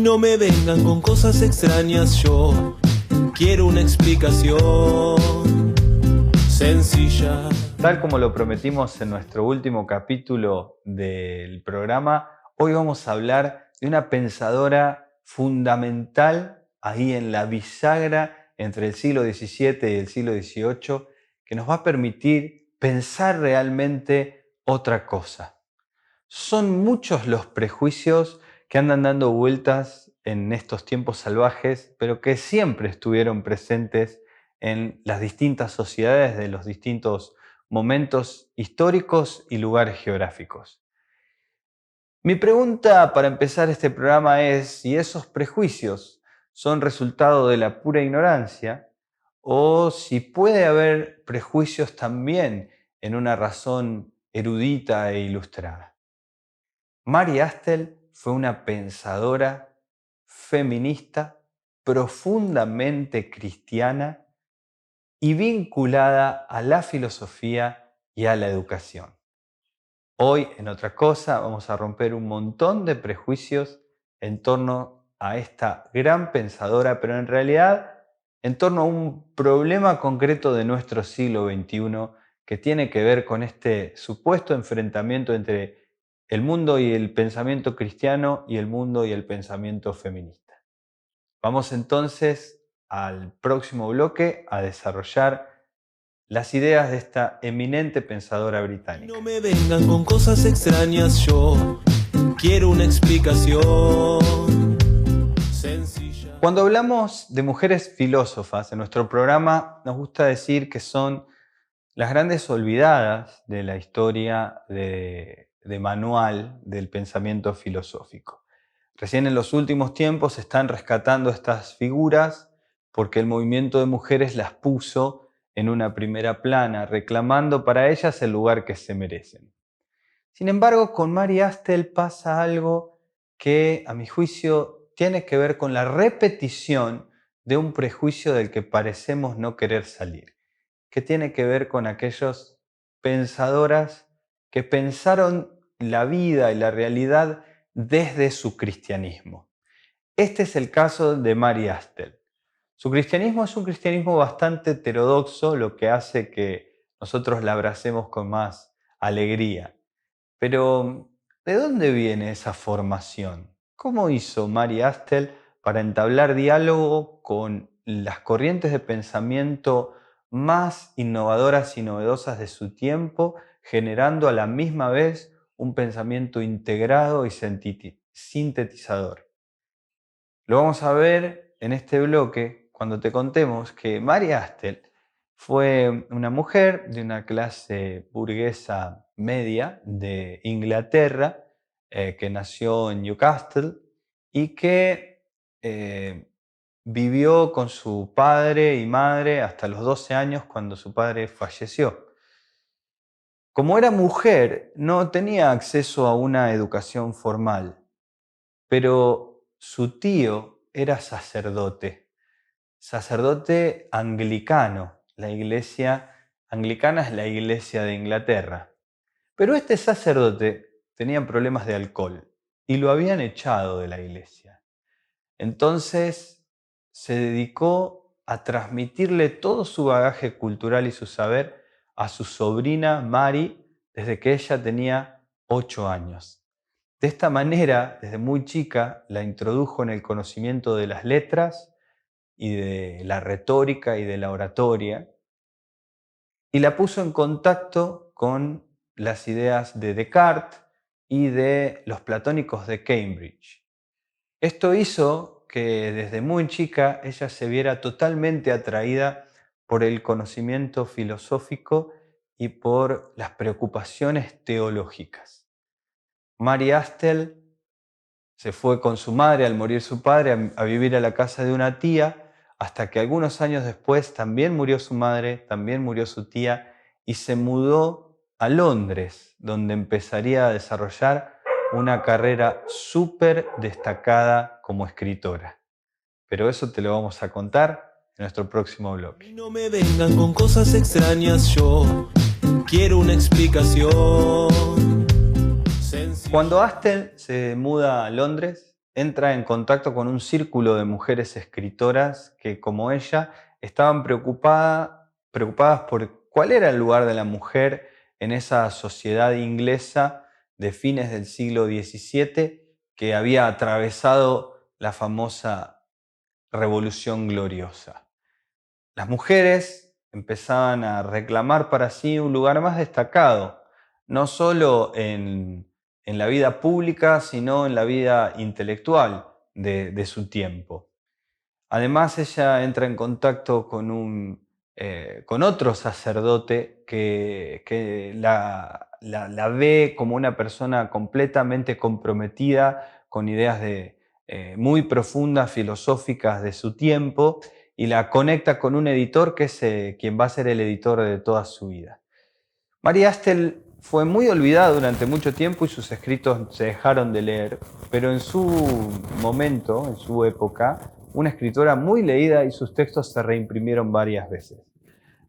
no me vengan con cosas extrañas, yo quiero una explicación sencilla. Tal como lo prometimos en nuestro último capítulo del programa, hoy vamos a hablar de una pensadora fundamental ahí en la bisagra entre el siglo XVII y el siglo XVIII, que nos va a permitir pensar realmente otra cosa. Son muchos los prejuicios que andan dando vueltas en estos tiempos salvajes, pero que siempre estuvieron presentes en las distintas sociedades de los distintos momentos históricos y lugares geográficos. Mi pregunta para empezar este programa es si esos prejuicios son resultado de la pura ignorancia o si puede haber prejuicios también en una razón erudita e ilustrada. Mary Astle fue una pensadora feminista profundamente cristiana y vinculada a la filosofía y a la educación. Hoy, en Otra Cosa, vamos a romper un montón de prejuicios en torno a esta gran pensadora, pero en realidad en torno a un problema concreto de nuestro siglo XXI que tiene que ver con este supuesto enfrentamiento entre el mundo y el pensamiento cristiano y el mundo y el pensamiento feminista. Vamos entonces al próximo bloque a desarrollar las ideas de esta eminente pensadora británica. No me vengan con cosas extrañas, yo quiero una explicación sencilla. Cuando hablamos de mujeres filósofas en nuestro programa, nos gusta decir que son las grandes olvidadas de la historia de manual del pensamiento filosófico. Recién en los últimos tiempos se están rescatando estas figuras porque el movimiento de mujeres las puso en una primera plana, reclamando para ellas el lugar que se merecen. Sin embargo, con Mary Astle pasa algo que, a mi juicio, tiene que ver con la repetición de un prejuicio del que parecemos no querer salir, que tiene que ver con aquellos pensadoras que pensaron la vida y la realidad desde su cristianismo. Este es el caso de Mary Astle. Su cristianismo es un cristianismo bastante heterodoxo, lo que hace que nosotros la abracemos con más alegría. Pero, ¿de dónde viene esa formación? ¿Cómo hizo Mary Astle para entablar diálogo con las corrientes de pensamiento más innovadoras y novedosas de su tiempo, generando a la misma vez un pensamiento integrado y sintetizador? Lo vamos a ver en este bloque cuando te contemos que Mary Astle fue una mujer de una clase burguesa media de Inglaterra que nació en Newcastle y que vivió con su padre y madre hasta los 12 años cuando su padre falleció. Como era mujer, no tenía acceso a una educación formal, pero su tío era sacerdote anglicano. La iglesia anglicana es la iglesia de Inglaterra. Pero este sacerdote tenía problemas de alcohol y lo habían echado de la iglesia. Entonces se dedicó a transmitirle todo su bagaje cultural y su saber a su sobrina Mary desde que ella tenía 8 años. De esta manera, desde muy chica, la introdujo en el conocimiento de las letras y de la retórica y de la oratoria, y la puso en contacto con las ideas de Descartes y de los platónicos de Cambridge. Esto hizo que desde muy chica ella se viera totalmente atraída por el conocimiento filosófico y por las preocupaciones teológicas. Mary Astle se fue con su madre al morir su padre a vivir a la casa de una tía, hasta que algunos años después también murió su madre, también murió su tía, y se mudó a Londres, donde empezaría a desarrollar una carrera súper destacada como escritora. Pero eso te lo vamos a contar en nuestro próximo bloque. No me vengan con cosas extrañas, yo quiero una explicación sencilla. Cuando Astle se muda a Londres, entra en contacto con un círculo de mujeres escritoras que, como ella, estaban preocupadas por cuál era el lugar de la mujer en esa sociedad inglesa de fines del siglo XVII que había atravesado la famosa Revolución Gloriosa. Las mujeres empezaban a reclamar para sí un lugar más destacado, no solo en la vida pública, sino en la vida intelectual de su tiempo. Además, ella entra en contacto con otro sacerdote que la ve como una persona completamente comprometida con ideas muy profundas, filosóficas de su tiempo, y la conecta con un editor que es quien va a ser el editor de toda su vida. María Astel fue muy olvidada durante mucho tiempo y sus escritos se dejaron de leer, pero en su momento, en su época, una escritora muy leída y sus textos se reimprimieron varias veces.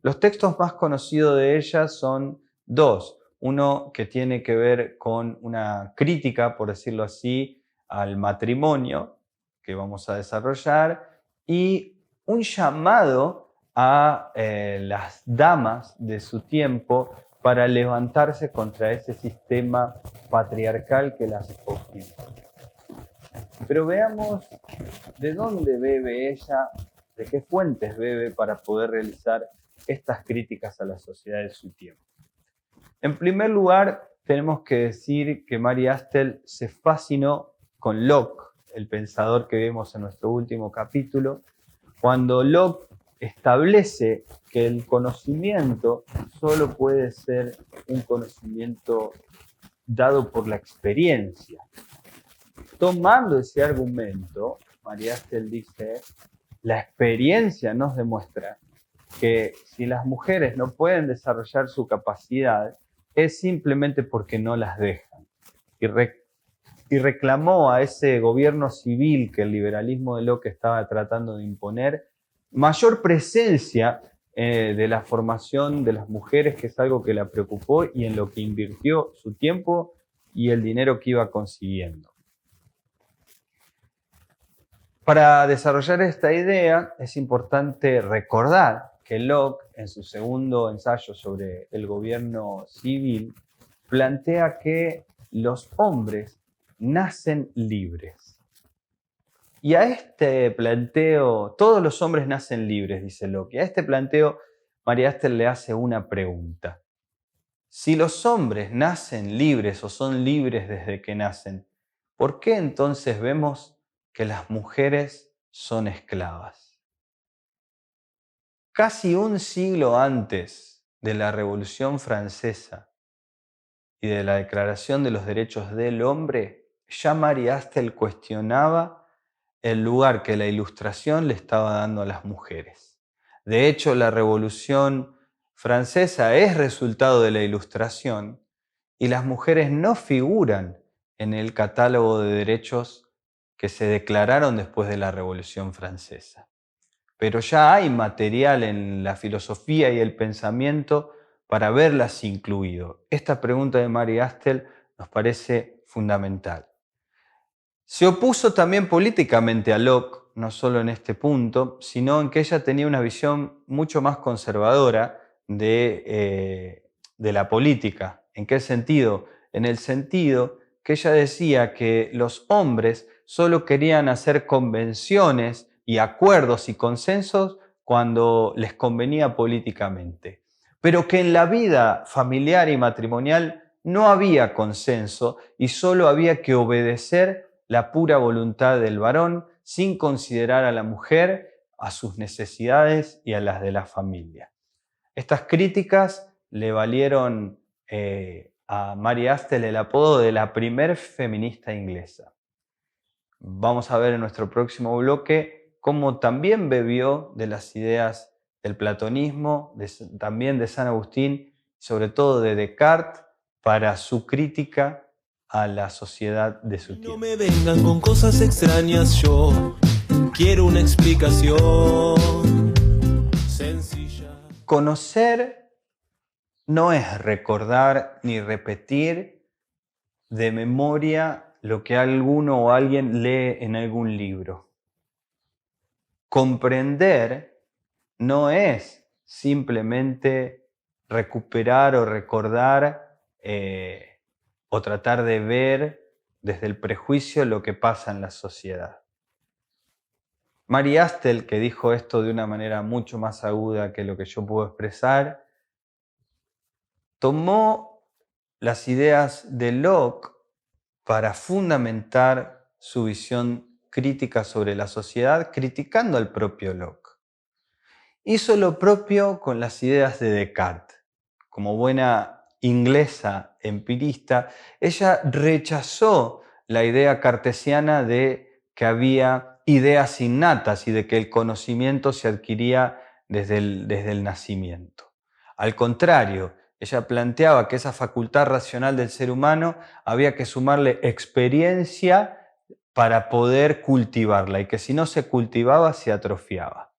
Los textos más conocidos de ella son dos. Uno que tiene que ver con una crítica, por decirlo así, al matrimonio, que vamos a desarrollar, y un llamado a las damas de su tiempo para levantarse contra ese sistema patriarcal que las oprime. Pero veamos de dónde bebe ella, de qué fuentes bebe para poder realizar estas críticas a la sociedad de su tiempo. En primer lugar, tenemos que decir que Mary Astel se fascinó con Locke, el pensador que vimos en nuestro último capítulo, cuando Locke establece que el conocimiento solo puede ser un conocimiento dado por la experiencia. Tomando ese argumento, Mary Astel dice, la experiencia nos demuestra que si las mujeres no pueden desarrollar su capacidad, es simplemente porque no las dejan. Y reclamó a ese gobierno civil que el liberalismo de Locke estaba tratando de imponer mayor presencia de la formación de las mujeres, que es algo que la preocupó y en lo que invirtió su tiempo y el dinero que iba consiguiendo. Para desarrollar esta idea es importante recordar que Locke, en su segundo ensayo sobre el gobierno civil, plantea que los hombres nacen libres. Y a este planteo, todos los hombres nacen libres, dice Locke. Y a este planteo, Mary Astel le hace una pregunta. Si los hombres nacen libres o son libres desde que nacen, ¿por qué entonces vemos que las mujeres son esclavas? Casi un siglo antes de la Revolución Francesa y de la Declaración de los Derechos del Hombre, ya Mary Astel cuestionaba el lugar que la Ilustración le estaba dando a las mujeres. De hecho, la Revolución Francesa es resultado de la Ilustración y las mujeres no figuran en el catálogo de derechos que se declararon después de la Revolución Francesa. Pero ya hay material en la filosofía y el pensamiento para verlas incluido. Esta pregunta de Mary Astel nos parece fundamental. Se opuso también políticamente a Locke, no solo en este punto, sino en que ella tenía una visión mucho más conservadora de la política. ¿En qué sentido? En el sentido que ella decía que los hombres solo querían hacer convenciones y acuerdos y consensos cuando les convenía políticamente, pero que en la vida familiar y matrimonial no había consenso y solo había que obedecer la pura voluntad del varón sin considerar a la mujer, a sus necesidades y a las de la familia. Estas críticas le valieron a Mary Astel el apodo de la primer feminista inglesa. Vamos a ver en nuestro próximo bloque cómo también bebió de las ideas del platonismo, también de San Agustín, sobre todo de Descartes, para su crítica a la sociedad de su tiempo. No me vengan con cosas extrañas, yo quiero una explicación sencilla. Conocer no es recordar ni repetir de memoria lo que alguno o alguien lee en algún libro. Comprender no es simplemente recuperar o recordar o tratar de ver desde el prejuicio lo que pasa en la sociedad. Mary Astle, que dijo esto de una manera mucho más aguda que lo que yo puedo expresar, tomó las ideas de Locke para fundamentar su visión crítica sobre la sociedad, criticando al propio Locke. Hizo lo propio con las ideas de Descartes. Como buena inglesa empirista, ella rechazó la idea cartesiana de que había ideas innatas y de que el conocimiento se adquiría desde el nacimiento. Al contrario, ella planteaba que esa facultad racional del ser humano había que sumarle experiencia para poder cultivarla y que si no se cultivaba se atrofiaba.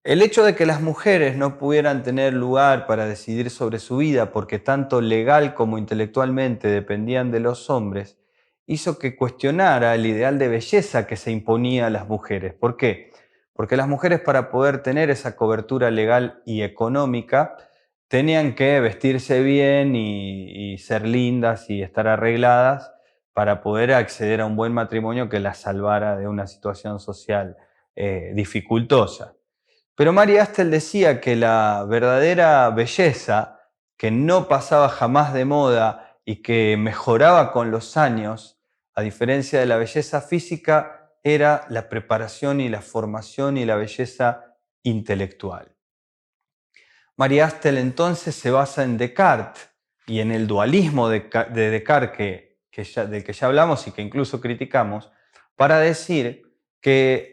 El hecho de que las mujeres no pudieran tener lugar para decidir sobre su vida porque tanto legal como intelectualmente dependían de los hombres, hizo que cuestionara el ideal de belleza que se imponía a las mujeres. ¿Por qué? Porque las mujeres, para poder tener esa cobertura legal y económica, tenían que vestirse bien y ser lindas y estar arregladas para poder acceder a un buen matrimonio que las salvara de una situación social dificultosa. Pero Mary Astle decía que la verdadera belleza, que no pasaba jamás de moda y que mejoraba con los años, a diferencia de la belleza física, era la preparación y la formación y la belleza intelectual. Mary Astle entonces se basa en Descartes y en el dualismo de Descartes del que ya hablamos y que incluso criticamos, para decir que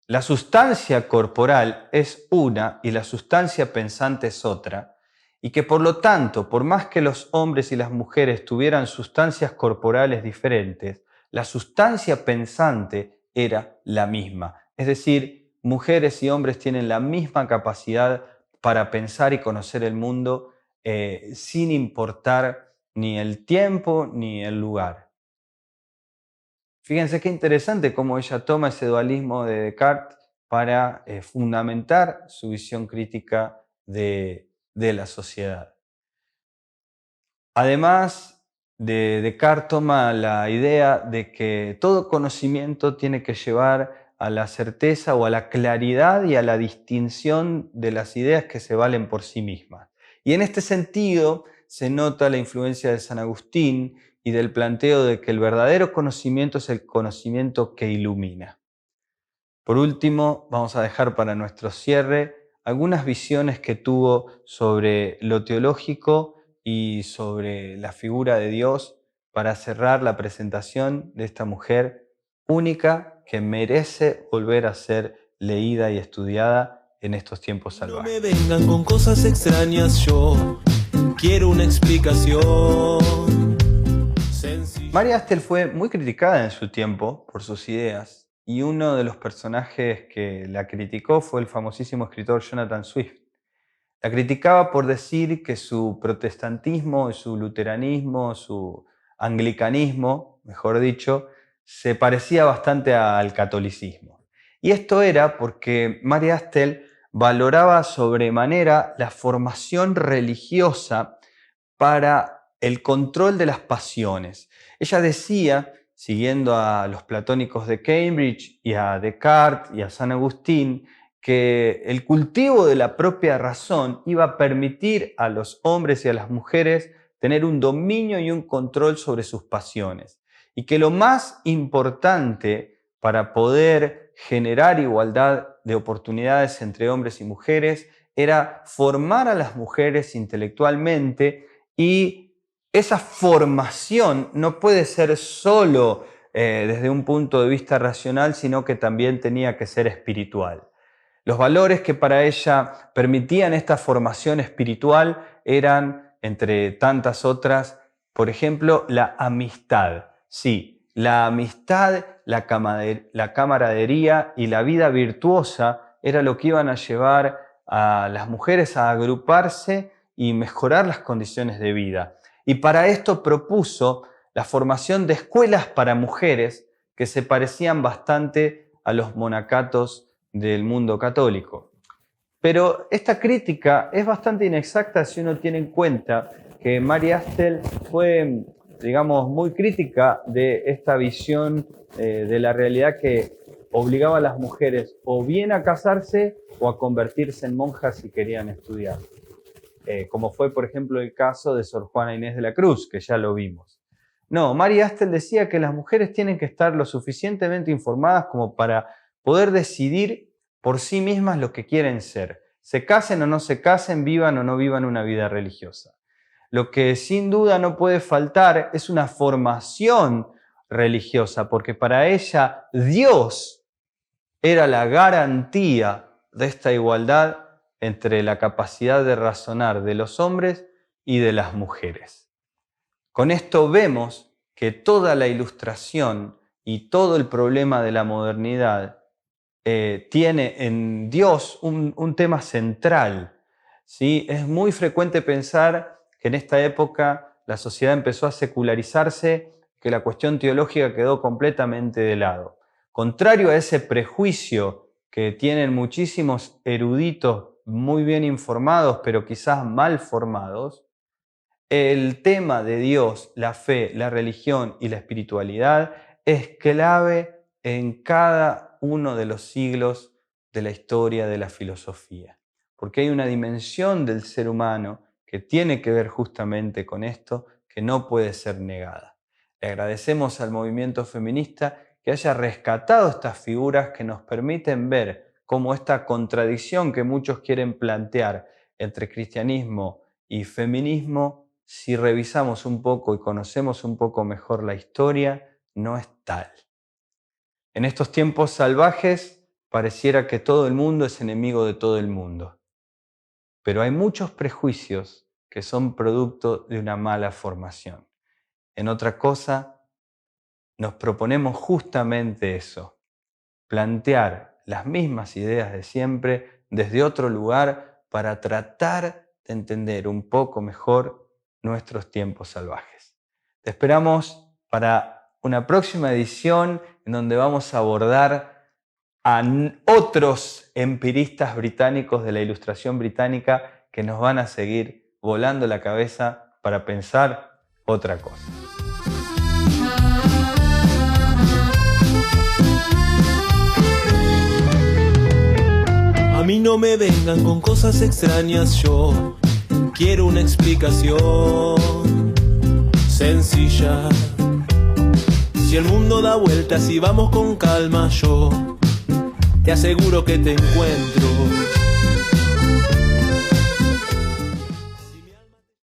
la sustancia corporal es una y la sustancia pensante es otra, y que por lo tanto, por más que los hombres y las mujeres tuvieran sustancias corporales diferentes, la sustancia pensante era la misma. Es decir, mujeres y hombres tienen la misma capacidad para pensar y conocer el mundo sin importar ni el tiempo ni el lugar. Fíjense qué interesante cómo ella toma ese dualismo de Descartes para fundamentar su visión crítica de la sociedad. Además, Descartes toma la idea de que todo conocimiento tiene que llevar a la certeza o a la claridad y a la distinción de las ideas que se valen por sí mismas. Y en este sentido se nota la influencia de San Agustín y del planteo de que el verdadero conocimiento es el conocimiento que ilumina. Por último, vamos a dejar para nuestro cierre algunas visiones que tuvo sobre lo teológico y sobre la figura de Dios para cerrar la presentación de esta mujer única que merece volver a ser leída y estudiada en estos tiempos salvajes. No me vengan con cosas extrañas, yo quiero una explicación. Mary Astle fue muy criticada en su tiempo por sus ideas y uno de los personajes que la criticó fue el famosísimo escritor Jonathan Swift. La criticaba por decir que su protestantismo, su luteranismo, su anglicanismo, mejor dicho, se parecía bastante al catolicismo. Y esto era porque Mary Astle valoraba sobremanera la formación religiosa para el control de las pasiones. Ella decía, siguiendo a los platónicos de Cambridge y a Descartes y a San Agustín, que el cultivo de la propia razón iba a permitir a los hombres y a las mujeres tener un dominio y un control sobre sus pasiones. Y que lo más importante para poder generar igualdad de oportunidades entre hombres y mujeres era formar a las mujeres intelectualmente, y esa formación no puede ser solo desde un punto de vista racional, sino que también tenía que ser espiritual. Los valores que para ella permitían esta formación espiritual eran, entre tantas otras, por ejemplo, la amistad. Sí, la amistad, la camaradería y la vida virtuosa era lo que iban a llevar a las mujeres a agruparse y mejorar las condiciones de vida. Y para esto propuso la formación de escuelas para mujeres que se parecían bastante a los monacatos del mundo católico. Pero esta crítica es bastante inexacta si uno tiene en cuenta que Mary Astle fue, digamos, muy crítica de esta visión de la realidad que obligaba a las mujeres o bien a casarse o a convertirse en monjas si querían estudiar. Como fue, por ejemplo, el caso de Sor Juana Inés de la Cruz, que ya lo vimos. No, Mary Astle decía que las mujeres tienen que estar lo suficientemente informadas como para poder decidir por sí mismas lo que quieren ser. Se casen o no se casen, vivan o no vivan una vida religiosa. Lo que sin duda no puede faltar es una formación religiosa, porque para ella Dios era la garantía de esta igualdad entre la capacidad de razonar de los hombres y de las mujeres. Con esto vemos que toda la Ilustración y todo el problema de la modernidad tiene en Dios un tema central, ¿sí? Es muy frecuente pensar que en esta época la sociedad empezó a secularizarse, que la cuestión teológica quedó completamente de lado. Contrario a ese prejuicio que tienen muchísimos eruditos muy bien informados, pero quizás mal formados, el tema de Dios, la fe, la religión y la espiritualidad es clave en cada uno de los siglos de la historia de la filosofía. Porque hay una dimensión del ser humano que tiene que ver justamente con esto, que no puede ser negada. Le agradecemos al movimiento feminista que haya rescatado estas figuras que nos permiten ver cómo esta contradicción que muchos quieren plantear entre cristianismo y feminismo, si revisamos un poco y conocemos un poco mejor la historia, no es tal. En estos tiempos salvajes pareciera que todo el mundo es enemigo de todo el mundo. Pero hay muchos prejuicios que son producto de una mala formación. En Otra Cosa nos proponemos justamente eso, plantear las mismas ideas de siempre desde otro lugar para tratar de entender un poco mejor nuestros tiempos salvajes. Te esperamos para una próxima edición en donde vamos a abordar a otros empiristas británicos de la Ilustración británica que nos van a seguir volando la cabeza para pensar otra cosa. A mí no me vengan con cosas extrañas, yo quiero una explicación sencilla. Si el mundo da vueltas y vamos con calma, yo te aseguro que te encuentro.